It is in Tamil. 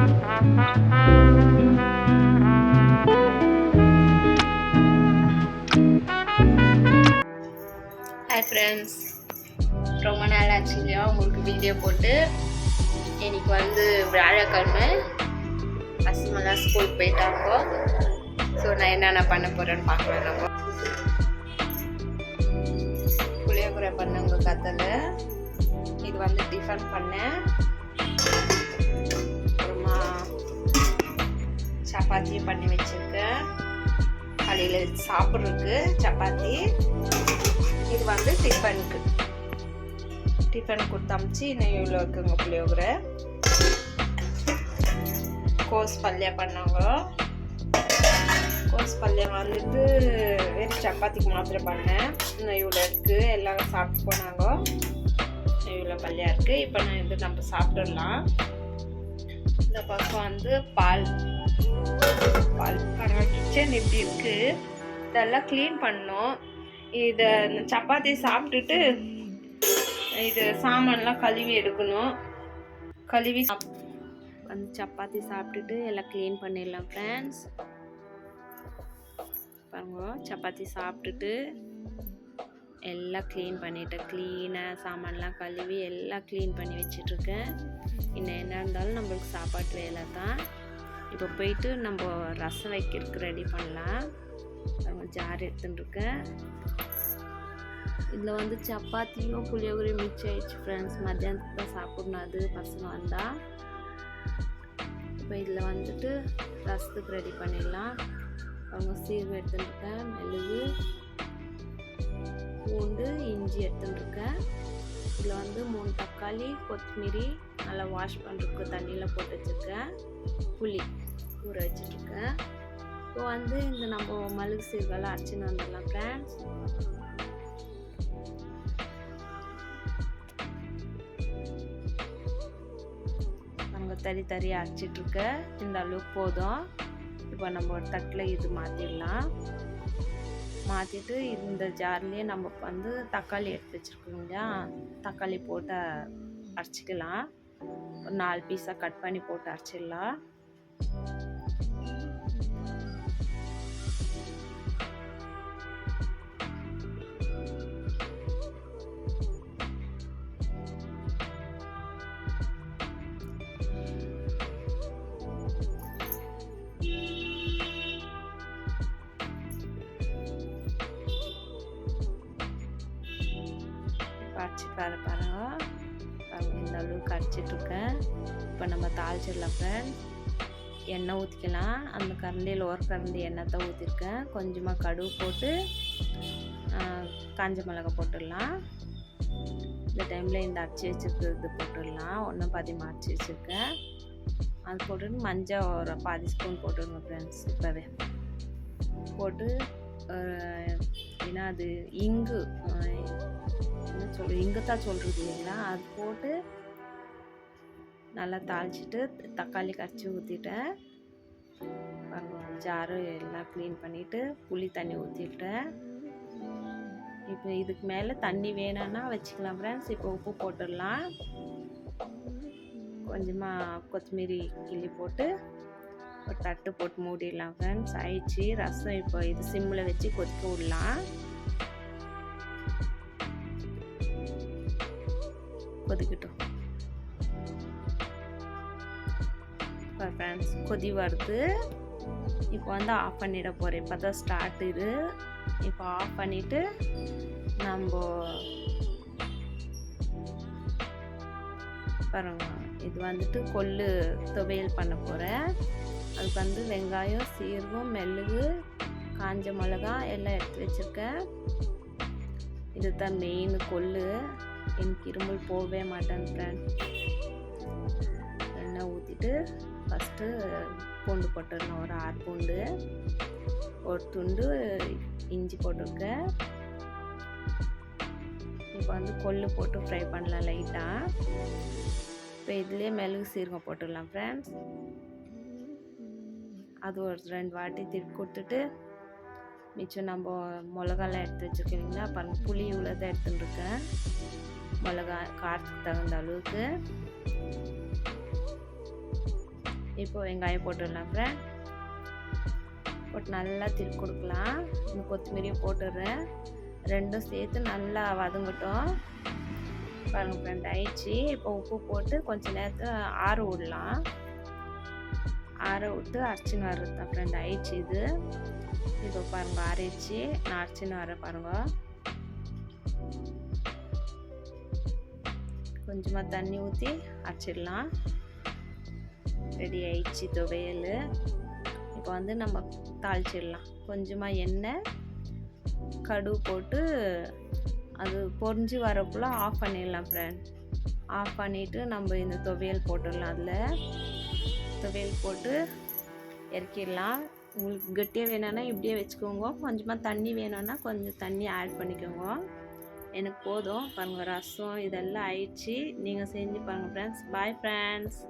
ஹாய் ஃப்ரெண்ட்ஸ், ரொம்ப நாள் ஆச்சு இல்லையா உங்களுக்கு வீடியோ போட்டு. இன்னைக்கு வந்து வியாழக்கிழமை, பசங்களாம் ஸ்கூலுக்கு போயிட்டாங்க. ஸோ நான் என்னென்ன பண்ண போகிறேன்னு பார்க்கலாம். நம்ம புளியோகரை பண்ணவங்க கத்தலை. இது வந்து டிஃபன் பண்ணேன். அப்புறமா சப்பாத்தியும் பண்ணி வச்சுருக்கேன். காலையில் சாப்பிட்றதுக்கு சப்பாத்தி. இது வந்து டிஃபன் கொடுத்தமிச்சு இன்னும் இவ்வளோ இருக்குங்க புளியோகரை. கோஸ் பல்யம் பண்ணாங்க. கோஸ் பல்யம் வந்துட்டு வெறும் சப்பாத்திக்கு மாத்திரம் பண்ணேன். இன்னும் இவ்வளோ இருக்குது. எல்லாரும் சாப்பிட்டு போனாங்க. இவ்வளோ பல்யம் இருக்குது. இப்போ நான் இது நம்ம சாப்பிட்டுடலாம். இந்த பக்கம் வந்து பால் கிச்சன் இப்படி இருக்குது. இதெல்லாம் க்ளீன் பண்ணோம். இதை சப்பாத்தி சாப்பிட்டுட்டு இது சாமான்லாம் கழுவி எடுக்கணும். கழுவி வந்து சப்பாத்தி சாப்பிட்டுட்டு எல்லாம் க்ளீன் பண்ணிடலாம் ஃப்ரெண்ட்ஸ். பாருங்க, சப்பாத்தி சாப்பிட்டுட்டு எல்லாம் க்ளீன் பண்ணிவிட்டேன். க்ளீனாக சாமான்லாம் கழுவி எல்லாம் க்ளீன் பண்ணி வச்சிட்ருக்கேன். இன்னும் என்ன இருந்தாலும் நம்மளுக்கு சாப்பாட்டு வேலை தான். இப்போ போயிட்டு நம்ம ரசம் வைக்கிறதுக்கு ரெடி பண்ணலாம். ஜார் எடுத்துட்டுருக்கேன். இதில் வந்து சப்பாத்தியும் புளியோகரையும் மிக்ஸ் ஆகிடுச்சு ஃப்ரெண்ட்ஸ். மத்தியானத்துக்கு தான் சாப்பிடணும் அது பசங்க வந்தால். இப்போ இதில் வந்துட்டு ரசத்துக்கு ரெடி பண்ணிடலாம். அவங்க சீரகம் எடுத்துட்டுருக்கேன், மிளகு, பூண்டு, இஞ்சி எடுத்துட்டுருக்கேன். இதில் வந்து 3 தக்காளி, கொத்தமல்லி நல்லா வாஷ் பண்ணுறதுக்கு தண்ணியில் போட்டு வச்சுருக்கேன். புளி ஊற வச்சுட்ருக்கேன். இப்போ வந்து இந்த நம்ம மிளகு சீரகெல்லாம் அரைச்சின்னு வந்துடலாம் ஃப்ரெண்ட்ஸ். நாங்கள் தறியாக அரைச்சிட்ருக்க. இந்த அளவுக்கு போதும். இப்போ நம்ம ஒரு தட்டில் இது மாற்றிடலாம். மாற்றிட்டு இந்த ஜார்லேயே நம்ம வந்து தக்காளி எடுத்து வச்சுருக்கோம் இல்லையா, தக்காளி போட்டு அரைச்சிக்கலாம். ஒரு 4 பீஸாக கட் பண்ணி போட்டு அரைச்சிடலாம். பாருங்க, இந்த அளவுக்கு அரைச்சிட்ருக்கேன். இப்போ நம்ம தாளிச்சிடலாம் ஃப்ரெண்ட். எண்ணெய் ஊற்றிக்கலாம். அந்த கரண்டியில் ஒரு கரண்டி எண்ணெய் தான் ஊற்றிருக்கேன். கொஞ்சமாக கடுகு போட்டு காஞ்ச மிளகாய் போட்டுடலாம். இந்த டைமில் இந்த அரைச்சி வச்சுருக்கிறது போட்டுடலாம். ஒன்றும் பாதிமாக அரைச்சி வச்சுருக்கேன். அது போட்டுட்டு மஞ்சள் ஒரு பாதி ஸ்பூன் போட்டுருங்க ஃப்ரெண்ட்ஸ். இப்போவே போட்டு ஏன்னா அது இங்கு இங்கு தான் சொல்கிறது இல்லைங்களா, அது போட்டு நல்லா தாளிச்சிட்டு தக்காளி கரைச்சி ஊற்றிட்டேன். ஜாரு எல்லாம் க்ளீன் பண்ணிவிட்டு புளி தண்ணி ஊற்றிட்டேன். இப்போ இதுக்கு மேலே தண்ணி வேணும்னா வச்சுக்கலாம் ஃப்ரெண்ட்ஸ். இப்போ உப்பு போட்டுடலாம். கொஞ்சமாக கொத்தமல்லி கிள்ளி போட்டு ஒரு தட்டு போட்டு மூடிடலாம் ஃப்ரெண்ட்ஸ். ஆயிடுச்சு ரசம். இப்போ இது சிம்மில் வச்சு கொதிக்க விடலாம். கொதிக்கட்டும் ஃப்ரெண்ட்ஸ். கொதி வருது. இப்போ வந்து ஆஃப் பண்ணிட போகிறேன். இப்போ தான் ஸ்டார்ட் இது. இப்போ ஆஃப் பண்ணிவிட்டு நம்ம பாருங்க, இது வந்துட்டு கொள்ளு துவையல் பண்ண போகிறேன். அதுக்கு வந்து வெங்காயம், சீரகம், மிளகு, காஞ்ச மிளகா எல்லாம் எடுத்து வச்சுருக்கேன். இது தான் மெயின் கொள்ளு. எனக்கு இருமல் போகவே மாட்டேன் ஃப்ரெண்ட். எண்ணெய் ஊற்றிட்டு ஃபஸ்ட்டு பூண்டு போட்டுடணும். ஒரு 6 பூண்டு, ஒரு துண்டு இஞ்சி போட்டிருக்கேன். இப்போ வந்து கொள்ளு போட்டு ஃப்ரை பண்ணலாம் லைட்டாக. இப்போ இதுலேயே மிளகு சீரகம் போட்டுடலாம் ஃப்ரெண்ட்ஸ். அது ஒரு 2 வாட்டி திருப்பி கொடுத்துட்டு மிச்சம் நம்ம மிளகாலாம் எடுத்து வச்சுருக்கீங்களா, பாருங்கள் புளி இவ்வளோ தான் எடுத்துட்டுருக்கேன். மிளகா காரத்துக்கு தகுந்த அளவுக்கு இப்போ வெங்காயம் போட்டுடலாம் ஃப்ரெண்ட். போட்டு நல்லா திருப்பி கொடுக்கலாம். இந்த கொத்தமல்லியும் போட்டுடுறேன். ரெண்டும் சேர்த்து நல்லா வதங்கட்டும். பாருங்கள் ஃப்ரெண்ட் ஆயிடுச்சு. இப்போ உப்பு போட்டு கொஞ்சம் நேரத்தில் ஆற விடலாம். ஆற விட்டு அரைச்சின்னு வர்றது தான் ஃப்ரெண்ட் ஆயிடுச்சு இது. இப்போ பாருங்கள் ஆறிடுச்சு. நான் அரைச்சின்னு வரேன் பாருங்கள். கொஞ்சமாக தண்ணி ஊற்றி அரைச்சிடலாம். ரெடி ஆயிடுச்சு துவையல். இப்போ வந்து நம்ம தாளிச்சிடலாம். கொஞ்சமாக எண்ணெய் கடுகு போட்டு அது பொரிஞ்சு வரக்குள்ளே ஆஃப் பண்ணிடலாம் ஃப்ரெண்ட். ஆஃப் பண்ணிவிட்டு நம்ம இந்த துவையல் போட்டுடலாம். அதில் துவையல் போட்டு இறக்கிடலாம். உங்களுக்கு கட்டியாக வேணும்னா இப்படியே வச்சுக்கோங்க. கொஞ்சமாக தண்ணி வேணும்னா கொஞ்சம் தண்ணி ஆட் பண்ணிக்கோங்க. எனக்கு போதும் பாருங்கள். ரசம் இதெல்லாம் ஆயிடுச்சு. நீங்கள் செஞ்சு பாருங்கள் ஃப்ரெண்ட்ஸ். Bye friends.